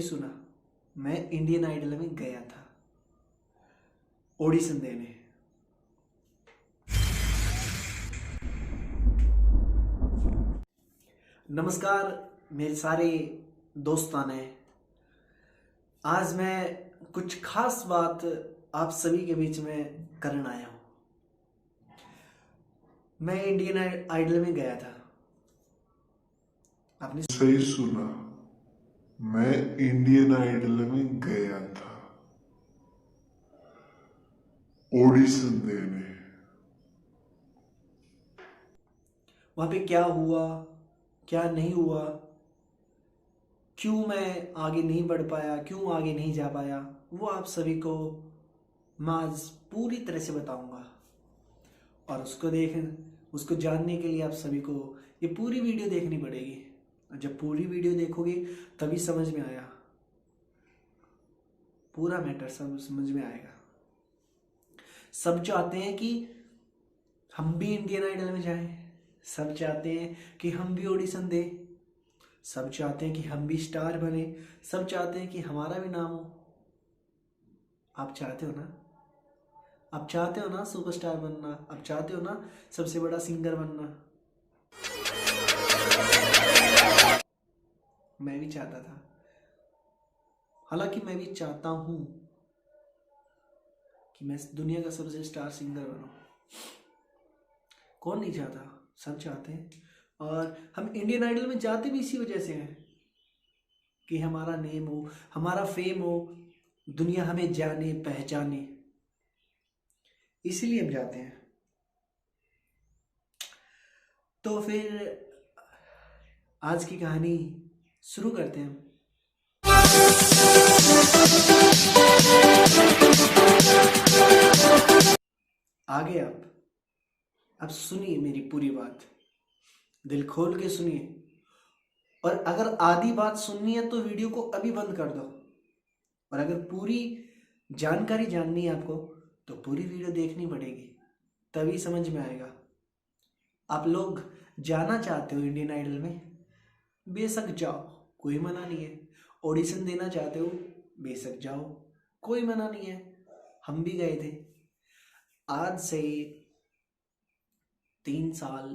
सही सुना, मैं इंडियन आइडल में गया था ऑडिशन देने। नमस्कार मेरे सारे दोस्तान ने। आज मैं कुछ खास बात आप सभी के बीच में करने आया हूँ। मैं इंडियन आइडल में गया था। आपने सही सुना, मैं इंडियन आइडल में गया था ऑडिशन देने। वहाँ पे क्या हुआ, क्या नहीं हुआ, क्यों मैं आगे नहीं बढ़ पाया, क्यों आगे नहीं जा पाया, वो आप सभी को मैं आज पूरी तरह से बताऊंगा। और उसको जानने के लिए आप सभी को ये पूरी वीडियो देखनी पड़ेगी। जब पूरी वीडियो देखोगे तभी समझ में आया, पूरा मैटर सब समझ में आएगा। सब चाहते हैं कि हम भी इंडियन आइडल में जाएं, सब चाहते हैं कि हम भी ऑडिशन दें, सब चाहते हैं कि हम भी स्टार बने, सब चाहते हैं कि हमारा भी नाम हो। आप चाहते हो ना? आप चाहते हो ना सुपरस्टार बनना? आप चाहते हो ना सबसे बड़ा सिंगर बनना? मैं भी चाहता था, हालांकि मैं भी चाहता हूं कि मैं दुनिया का सबसे स्टार सिंगर बनूं। कौन नहीं चाहता? सब चाहते हैं। और हम इंडियन आइडल में जाते भी इसी वजह से हैं कि हमारा नेम हो, हमारा फेम हो, दुनिया हमें जाने पहचाने, इसीलिए हम जाते हैं। तो फिर आज की कहानी शुरू करते हैं। आगे अब सुनिए मेरी पूरी बात, दिल खोल के सुनिए। और अगर आधी बात सुननी है तो वीडियो को अभी बंद कर दो। और अगर पूरी जानकारी जाननी है आपको तो पूरी वीडियो देखनी पड़ेगी, तभी समझ में आएगा। आप लोग जाना चाहते हो इंडियन आइडल में, बेशक जाओ, कोई मना नहीं है। ऑडिशन देना चाहते हो, बेशक जाओ, कोई मना नहीं है। हम भी गए थे। आज से 3 साल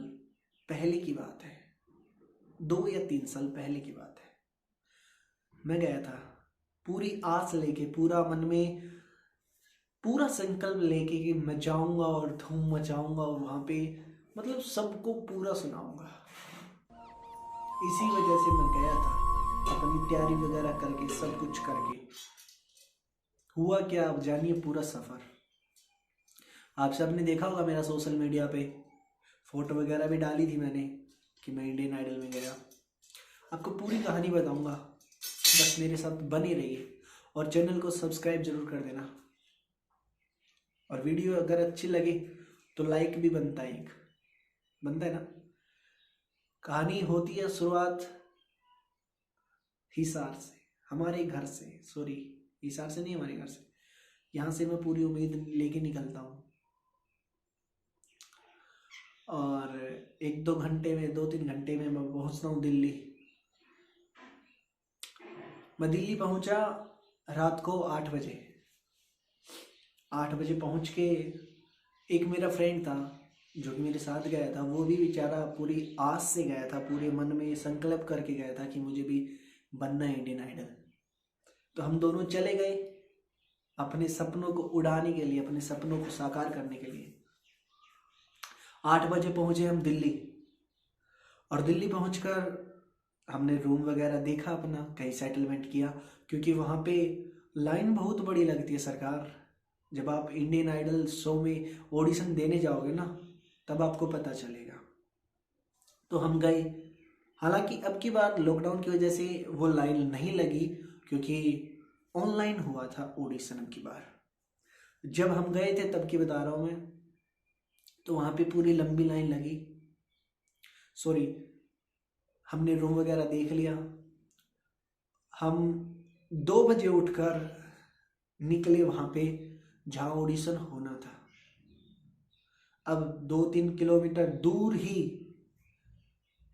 पहले की बात है, 2 या 3 साल पहले की बात है। मैं गया था पूरी आस लेके, पूरा मन में पूरा संकल्प लेके कि मैं जाऊंगा और धूम मचाऊंगा और वहां पे मतलब सबको पूरा सुनाऊंगा। इसी वजह से मैं गया था, अपनी तैयारी वगैरह करके, सब कुछ करके। हुआ क्या आप जानिए पूरा सफर। आप सबने देखा होगा मेरा सोशल मीडिया पे फोटो वगैरह भी डाली थी मैंने कि मैं इंडियन आइडल में गया। आपको पूरी कहानी बताऊंगा, बस मेरे साथ बने रहिए और चैनल को सब्सक्राइब जरूर कर देना। और वीडियो अगर अच्छी लगे तो लाइक भी बनता है, एक बनता है ना। कहानी होती है शुरुआत हिसार से, हमारे घर से, सॉरी हिसार से नहीं, हमारे घर से। यहाँ से मैं पूरी उम्मीद लेके निकलता हूँ और 1-2 घंटे में, 2-3 घंटे में मैं पहुँचता हूँ दिल्ली। मैं दिल्ली पहुँचा रात को 8 बजे। 8 बजे पहुँच के एक मेरा फ्रेंड था जो कि मेरे साथ गया था, वो भी बेचारा पूरी आस से गया था, पूरे मन में संकल्प करके गया था कि मुझे भी बनना है इंडियन आइडल। तो हम दोनों चले गए अपने सपनों को उड़ाने के लिए, अपने सपनों को साकार करने के लिए। 8 बजे पहुंचे हम दिल्ली। और दिल्ली पहुंचकर हमने रूम वगैरह देखा, अपना कहीं सेटलमेंट किया, क्योंकि वहाँ पे लाइन बहुत बड़ी लगती है सरकार। जब आप इंडियन आइडल शो में ऑडिशन देने जाओगे ना, तब आपको पता चलेगा। तो हम गए। हालांकि अब की बार लॉकडाउन की वजह से वो लाइन नहीं लगी, क्योंकि ऑनलाइन हुआ था ऑडिशन अब की बार। जब हम गए थे तब की बता रहा हूँ मैं, तो वहाँ पे पूरी लंबी लाइन लगी। सॉरी, हमने रूम वगैरह देख लिया। हम 2 बजे उठकर निकले वहाँ पे जहाँ ऑडिशन होना था। अब 2-3 किलोमीटर दूर ही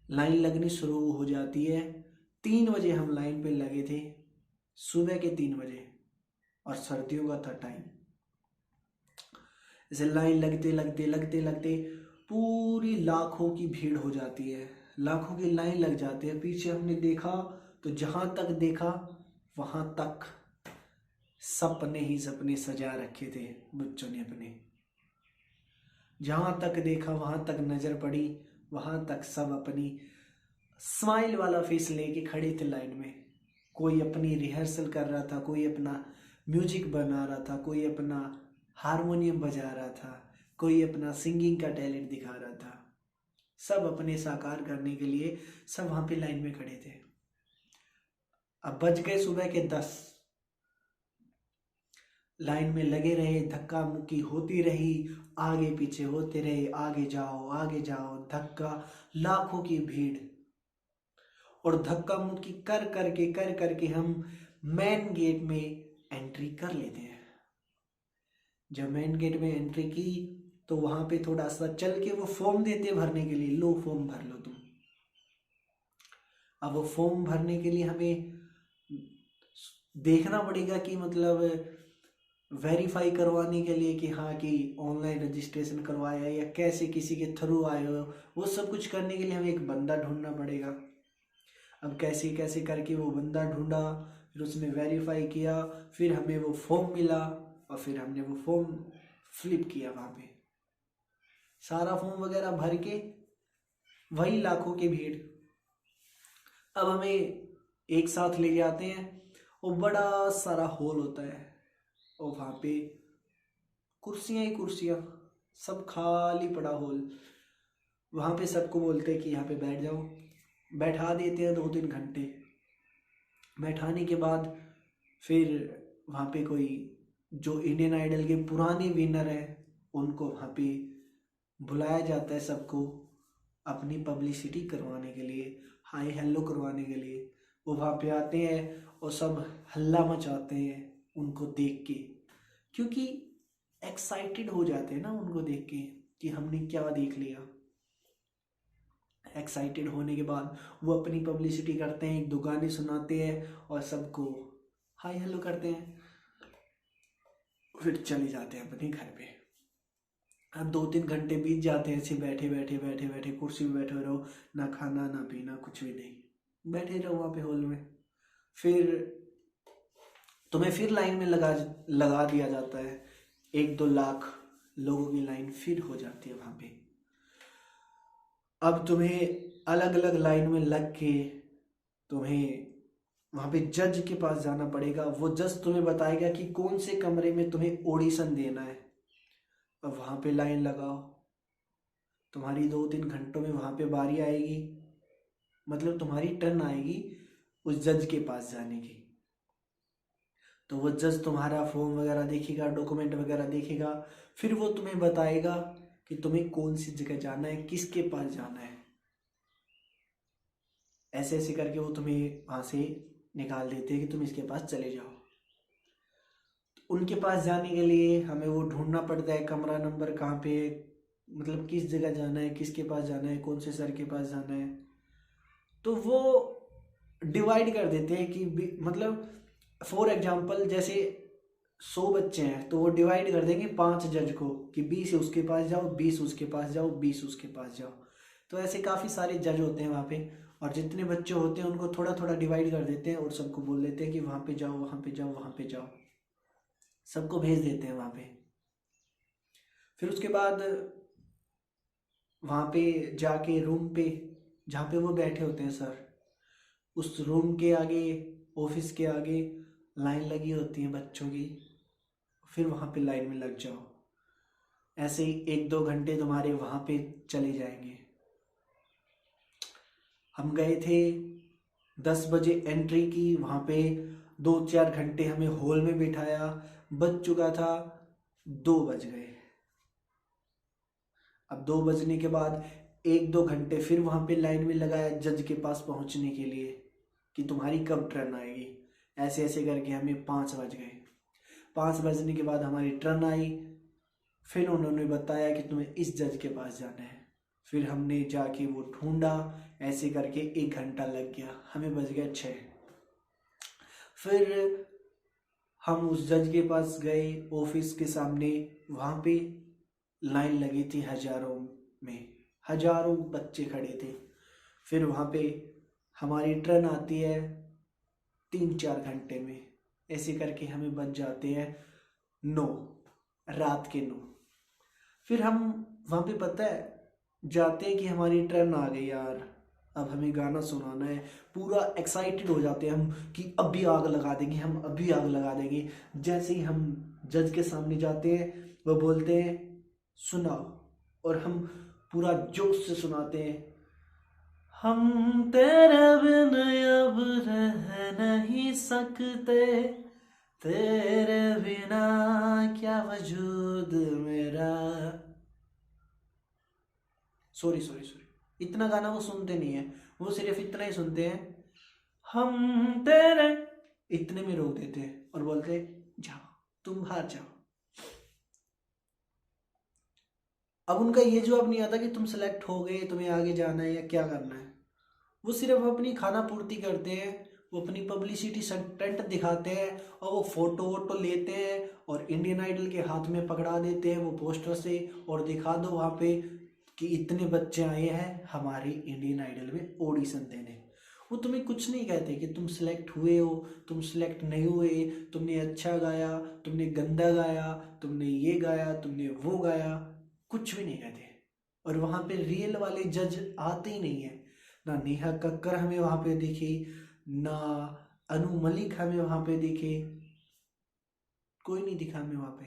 लाइन लगनी शुरू हो जाती है। 3 बजे हम लाइन पे लगे थे सुबह के 3 बजे, और सर्दियों का था टाइम। ऐसे लाइन लगते लगते लगते लगते पूरी लाखों की भीड़ हो जाती है, लाखों की लाइन लग जाती है। पीछे हमने देखा तो जहां तक देखा वहां तक सपने ही सपने सजा रखे थे बच्चों ने अपने। जहां तक देखा वहां तक नजर पड़ी, वहां तक सब अपनी स्माइल वाला फेस लेके खड़े थे लाइन में। कोई अपनी रिहर्सल कर रहा था, कोई अपना म्यूजिक बना रहा था, कोई अपना हारमोनियम बजा रहा था, कोई अपना सिंगिंग का टैलेंट दिखा रहा था। सब अपने साकार करने के लिए सब वहां पे लाइन में खड़े थे। अब बज गए सुबह के 10, लाइन में लगे रहे, धक्का मुक्की होती रही, आगे पीछे होते रहे, आगे जाओ, धक्का, लाखों की भीड़। और धक्का मुक्की कर करके हम मेन गेट में एंट्री कर लेते हैं। जब मेन गेट में एंट्री की तो वहां पे थोड़ा सा चल के वो फॉर्म देते भरने के लिए, लो फॉर्म भर लो तुम। अब वो फॉर्म भरने के लिए हमें देखना पड़ेगा कि मतलब वेरीफाई करवाने के लिए कि हाँ कि ऑनलाइन रजिस्ट्रेशन करवाया है या कैसे किसी के थ्रू आए हो, वो सब कुछ करने के लिए हमें एक बंदा ढूंढना पड़ेगा। अब कैसे कैसे करके वो बंदा ढूंढा, फिर उसने वेरीफाई किया, फिर हमें वो फॉर्म मिला और फिर हमने वो फॉर्म फ्लिप किया वहाँ पे। सारा फॉर्म वगैरह भर के वही लाखों की भीड़ अब हमें एक साथ ले जाते हैं और बड़ा सारा हॉल होता है और वहाँ पे कुर्सियाँ ही कुर्सियाँ, सब खाली पड़ा हॉल। वहाँ पे सबको बोलते हैं कि यहाँ पे बैठ जाओ, बैठा देते हैं 2-3 घंटे। बैठाने के बाद फिर वहाँ पे कोई जो इंडियन आइडल के पुराने विनर हैं उनको वहाँ पे बुलाया जाता है, सबको अपनी पब्लिसिटी करवाने के लिए, हाय हेलो करवाने के लिए। वो वहाँ पे आते हैं और सब हल्ला मचाते हैं उनको देख के, क्योंकि एक्साइटेड हो जाते हैं ना उनको देख के कि हमने क्या देख लिया। एक्साइटेड होने के बाद वो अपनी पब्लिसिटी करते हैं, 1-2 गाने सुनाते हैं और सबको हाय हेलो करते हैं, फिर चले जाते हैं अपने घर पे। अब 2-3 घंटे बीत जाते हैं ऐसे बैठे बैठे बैठे बैठे, कुर्सी में बैठे रहो, ना खाना ना पीना कुछ भी नहीं, बैठे रहो वहाँ पे हॉल में। फिर तुम्हें फिर लाइन में लगा दिया जाता है, 1-2 लाख लोगों की लाइन फिर हो जाती है वहाँ पे। अब तुम्हें अलग अलग लाइन में लग के तुम्हें वहाँ पे जज के पास जाना पड़ेगा। वो जज तुम्हें बताएगा कि कौन से कमरे में तुम्हें ऑडिशन देना है। अब वहाँ पे लाइन लगाओ, तुम्हारी 2-3 घंटों में वहाँ पे बारी आएगी, मतलब तुम्हारी टर्न आएगी उस जज के पास जाने की। तो वो जज तुम्हारा फॉर्म वगैरह देखेगा, डॉक्यूमेंट वगैरह देखेगा, फिर वो तुम्हें बताएगा कि तुम्हें कौन सी जगह जाना है, किसके पास जाना है। ऐसे ऐसे करके वो तुम्हें वहाँ से निकाल देते हैं कि तुम इसके पास चले जाओ। उनके पास जाने के लिए हमें वो ढूंढना पड़ता है कमरा नंबर कहाँ पे, मतलब किस जगह जाना है, किसके पास जाना है, कौन से सर के पास जाना है। तो वो डिवाइड कर देते हैं कि मतलब फॉर एग्जांपल जैसे 100 बच्चे हैं तो वो डिवाइड कर देंगे 5 जज को कि 20 उसके पास जाओ, 20 उसके पास जाओ, 20 उसके पास जाओ। तो ऐसे काफ़ी सारे जज होते हैं वहाँ पे, और जितने बच्चे होते हैं उनको थोड़ा थोड़ा डिवाइड कर देते हैं और सबको बोल देते हैं कि वहाँ पे जाओ, वहाँ पे जाओ, वहाँ पे जाओ, सबको भेज देते हैं वहाँ पे। फिर उसके बाद वहाँ पे जाके रूम पे जहाँ पे वो बैठे होते हैं सर, उस रूम के आगे, ऑफिस के आगे लाइन लगी होती है बच्चों की। फिर वहाँ पे लाइन में लग जाओ। ऐसे ही 1-2 घंटे तुम्हारे वहाँ पे चले जाएंगे। हम गए थे 10 बजे एंट्री की, वहाँ पे 2-4 घंटे हमें हॉल में बिठाया, बज चुका था 2 बज गए। अब 2 बजने के बाद 1-2 घंटे फिर वहाँ पे लाइन में लगाया जज के पास पहुँचने के लिए कि तुम्हारी कब टर्न आएगी। ऐसे ऐसे करके हमें 5 बज गए। 5 बजने के बाद हमारी टर्न आई, फिर उन्होंने बताया कि तुम्हें इस जज के पास जाना है। फिर हमने जाके वो ढूंढा, ऐसे करके 1 घंटा लग गया, हमें बज गया 6। फिर हम उस जज के पास गए, ऑफिस के सामने। वहाँ पे लाइन लगी थी, हजारों बच्चे खड़े थे। फिर वहाँ पे हमारी ट्रेन आती है 3-4 घंटे में। ऐसे करके हमें बज जाते हैं 9, रात के 9। फिर हम वहाँ पे पता है जाते हैं कि हमारी ट्रेन आ गई यार, अब हमें गाना सुनाना है। पूरा एक्साइटेड हो जाते हैं हम कि अभी आग लगा देंगे, हम अभी आग लगा देंगे। जैसे ही हम जज के सामने जाते हैं, वो बोलते हैं सुनाओ, और हम पूरा जोश से सुनाते हैं, हम तेरे बिन अब रह नहीं सकते, तेरे बिना क्या वजूद मेरा। सॉरी सॉरी सॉरी, इतना गाना वो सुनते नहीं है, वो सिर्फ इतना ही सुनते हैं, हम तेरे, इतने में रोक देते हैं और बोलते हैं जाओ, तुम बाहर जाओ। अब उनका ये जवाब नहीं आता कि तुम सेलेक्ट हो गए, तुम्हें आगे जाना है या क्या करना है। वो सिर्फ अपनी खाना पूर्ति करते हैं, वो अपनी पब्लिसिटी स्टंट दिखाते हैं, और वो फोटो वोटो लेते हैं और इंडियन आइडल के हाथ में पकड़ा देते हैं वो पोस्टर से, और दिखा दो वहाँ पे कि इतने बच्चे आए हैं हमारे इंडियन आइडल में ऑडिशन देने। वो तुम्हें कुछ नहीं कहते कि तुम सिलेक्ट हुए हो, तुम सिलेक्ट नहीं हुए, तुमने अच्छा गाया, तुमने गंदा गाया, तुमने ये गाया, तुमने वो गाया, कुछ भी नहीं कहते। और वहाँ पे रियल वाले जज आते ही नहीं है। ना नेहा कक्कर हमें वहाँ पे दिखी, ना अनु मलिक हमें वहाँ पे दिखे, कोई नहीं दिखा हमें वहाँ पे।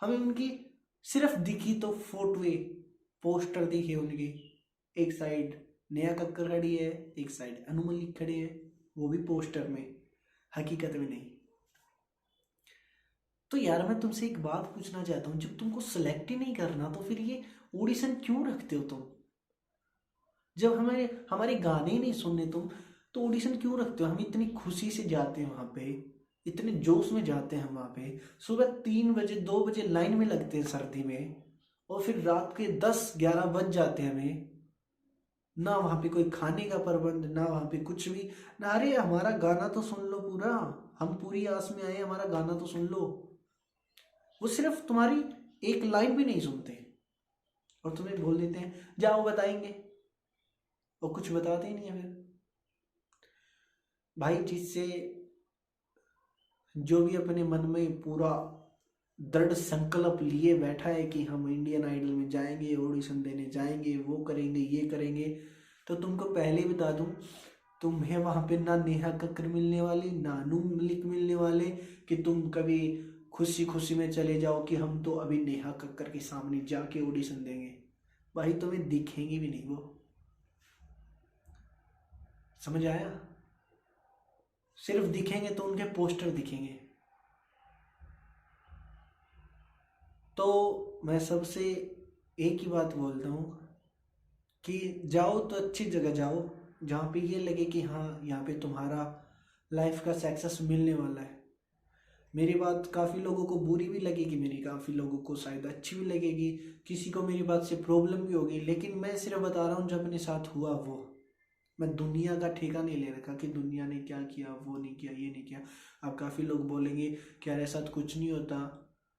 हमें उनकी सिर्फ दिखी तो फोटोए, पोस्टर दिखे उनके। एक साइड नेहा कक्कर खड़ी है, एक साइड अनु मलिक खड़ी है, वो भी पोस्टर में, हकीकत में नहीं। तो यार मैं तुमसे एक बात पूछना चाहता हूँ, जब तुमको सेलेक्ट ही नहीं करना तो फिर ये ऑडिशन क्यों रखते हो तुम? जब हमारे हमारे गाने ही नहीं सुनने तुम, तो ऑडिशन क्यों रखते हो? हम इतनी खुशी से जाते हैं वहाँ पे, इतने जोश में जाते हैं हम वहाँ पे, सुबह 3 बजे 2 बजे लाइन में लगते हैं सर्दी में, और फिर रात के 10-11 बज जाते हैं हमें। ना वहाँ पे कोई खाने का प्रबंध, ना वहाँ पे कुछ भी ना। अरे हमारा गाना तो सुन लो पूरा, हम पूरी आस में आए, हमारा गाना तो सुन लो। वो सिर्फ तुम्हारी एक लाइन भी नहीं सुनते और तुम्हें बोल देते हैं जाओ बताएंगे, और कुछ बताते ही नहीं है फिर। भाई जिससे जो भी अपने मन में पूरा दृढ़ संकल्प लिए बैठा है कि हम इंडियन आइडल में जाएंगे, ऑडिशन देने जाएंगे, वो करेंगे, ये करेंगे, तो तुमको पहले ही बता दूं, तुम्हें वहां पे ना नेहा कक्कर मिलने वाली, ना अनु मलिक मिलने वाले कि तुम कभी खुशी खुशी में चले जाओ कि हम तो अभी नेहा कक्कर के सामने जाके ऑडिशन देंगे। भाई तुम्हें दिखेंगे भी नहीं वो। समझ आया? सिर्फ दिखेंगे तो उनके पोस्टर दिखेंगे। तो मैं सबसे एक ही बात बोलता हूँ कि जाओ तो अच्छी जगह जाओ, जहाँ पे ये लगे कि हाँ यहाँ पे तुम्हारा लाइफ का सक्सेस मिलने वाला है। मेरी बात काफ़ी लोगों को बुरी भी लगेगी, मेरी काफ़ी लोगों को शायद अच्छी भी लगेगी, किसी को मेरी बात से प्रॉब्लम भी होगी, लेकिन मैं सिर्फ बता रहा हूँ जो अपने साथ हुआ वो। मैं दुनिया का ठेका नहीं ले रखा कि दुनिया ने क्या किया, वो नहीं किया, ये नहीं किया। अब काफ़ी लोग बोलेंगे कि यार ऐसा तो कुछ नहीं होता,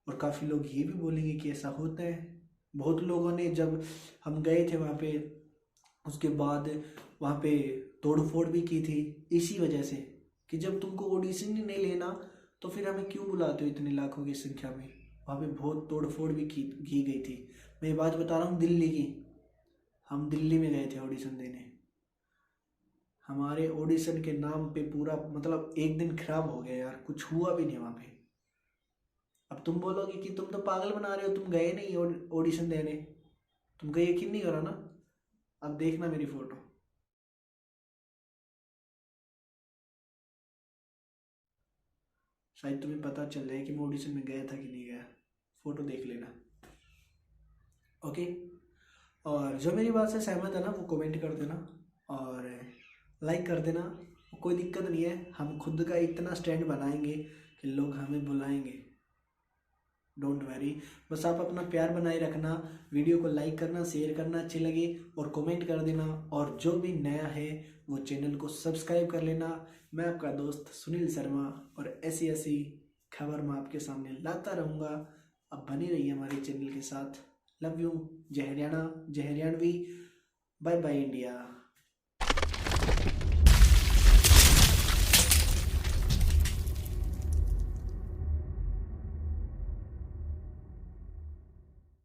और काफ़ी लोग ये भी बोलेंगे कि ऐसा होता है। बहुत लोगों ने, जब हम गए थे वहाँ पे, उसके बाद वहाँ पे तोड़ फोड़ भी की थी इसी वजह से कि जब तुमको ऑडिशन ही नहीं लेना तो फिर हमें क्यों बुलाते हो इतने लाखों की संख्या में। वहाँ पे बहुत तोड़ फोड़ भी की गई थी। मैं ये बात बता रहा हूँ दिल्ली की। हम दिल्ली में गए थे ऑडिशन देने, हमारे ऑडिशन के नाम पे पूरा मतलब एक दिन खराब हो गया यार, कुछ हुआ भी नहीं वहाँ पे। अब तुम बोलोगे कि तुम तो पागल बना रहे हो, तुम गए नहीं ऑडिशन देने, तुमको यकीन नहीं करा ना। अब देखना मेरी फोटो, शायद तुम्हें पता चल जाए कि मैं ऑडिशन में गया था कि नहीं गया। फोटो देख लेना, ओके। और जो मेरी बात से सहमत है ना वो कमेंट कर देना और लाइक कर देना, कोई दिक्कत नहीं है। हम खुद का इतना स्टैंड बनाएंगे कि लोग हमें बुलाएंगे, डोंट वरी। बस आप अपना प्यार बनाए रखना, वीडियो को लाइक करना, शेयर करना अच्छी लगे, और कमेंट कर देना। और जो भी नया है वो चैनल को सब्सक्राइब कर लेना, मैं आपका दोस्त सुनील शर्मा, और ऐसी ऐसी खबर मैं आपके सामने लाता रहूँगा। अब बने रहिए हमारे चैनल के साथ। Love you. जय हरियाणा, जय हरियाणवी। Bye by India.